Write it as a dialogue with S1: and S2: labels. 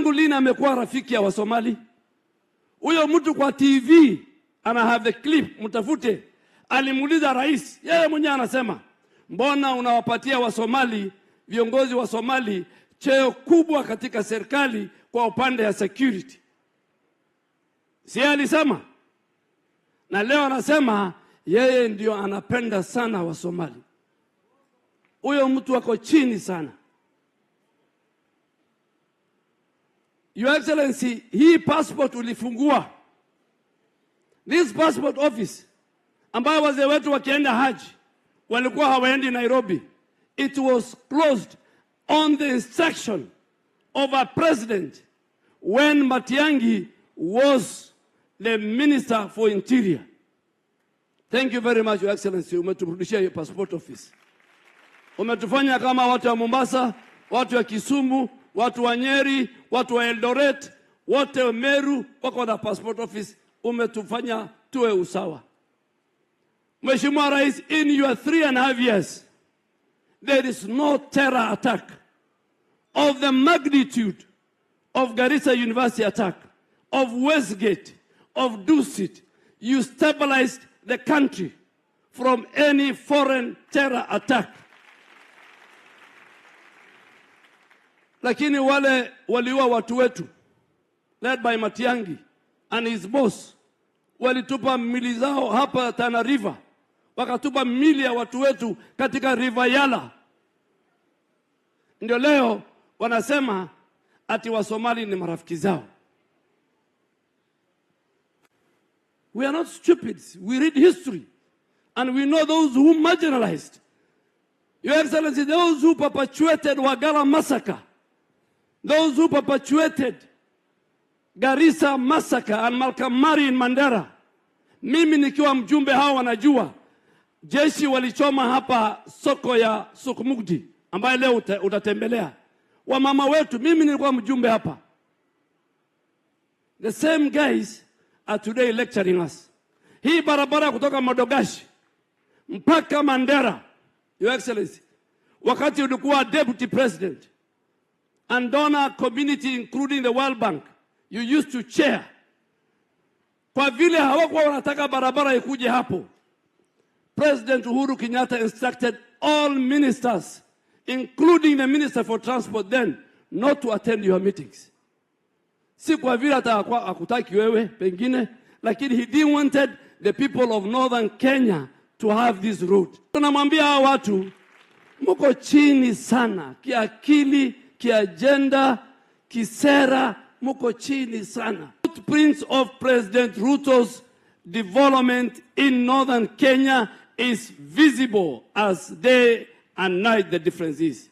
S1: Lina amekuwa rafiki ya Wasomali. Huyo mtu kwa TV ana have the clip, mtafute. Alimuuliza rais, yeye mwenyewe anasema, mbona unawapatia Wasomali, viongozi wa Somali, cheo kubwa katika serikali kwa upande ya security? Si alisema? Na leo anasema yeye ndio anapenda sana Wasomali. Huyo mtu wako chini sana. Your Excellency, hii passport ulifungua. This passport office, ambayo wazee wetu wakienda haji, walikuwa hawaendi Nairobi. It was closed on the instruction of a president when Matiang'i was the Minister for Interior. Thank you very much, Your Excellency. Umeturudishia hiyo passport office. Umetufanya kama watu wa Mombasa, watu wa Kisumu, watu wa Nyeri, watu wa Eldoret, wote wa Meru wako na passport office. Umetufanya tuwe usawa. Mheshimiwa Rais, in your 3.5 years, there is no terror attack of the magnitude of Garissa University attack, of Westgate, of Dusit. You stabilized the country from any foreign terror attack. Lakini wale waliua watu wetu, led by Matiang'i and his boss, walitupa mili zao hapa Tana River, wakatupa mili ya watu wetu katika River Yala. Ndio leo wanasema ati Wasomali ni marafiki zao. We are not stupid. We read history and we know those who marginalized. Your Excellency, those who perpetuated Wagala massacre, those who perpetuated Garissa massacre and Malkamari in Mandera. Mimi nikiwa mjumbe hao wanajua. Jeshi walichoma hapa soko ya Sukmukdi ambaye leo utatembelea. Wamama wetu, mimi nilikuwa mjumbe hapa. The same guys are today lecturing us. Hii barabara kutoka Modogashi mpaka Mandera, Your Excellency, wakati ulikuwa deputy president and donor community including the World Bank, you used to chair. Kwa vile hawakuwa wanataka barabara ikuje hapo, President Uhuru Kenyatta instructed all ministers, including the Minister for Transport then, not to attend your meetings. Si kwa vile atakuwa hakutaki wewe pengine, lakini he didn't wanted the people of Northern Kenya to have this route. Tunamwambia hao watu, mko chini sana kiakili, kiagenda, kisera, mko chini sana. Footprints of President Ruto's development in Northern Kenya is visible as day and night the difference is.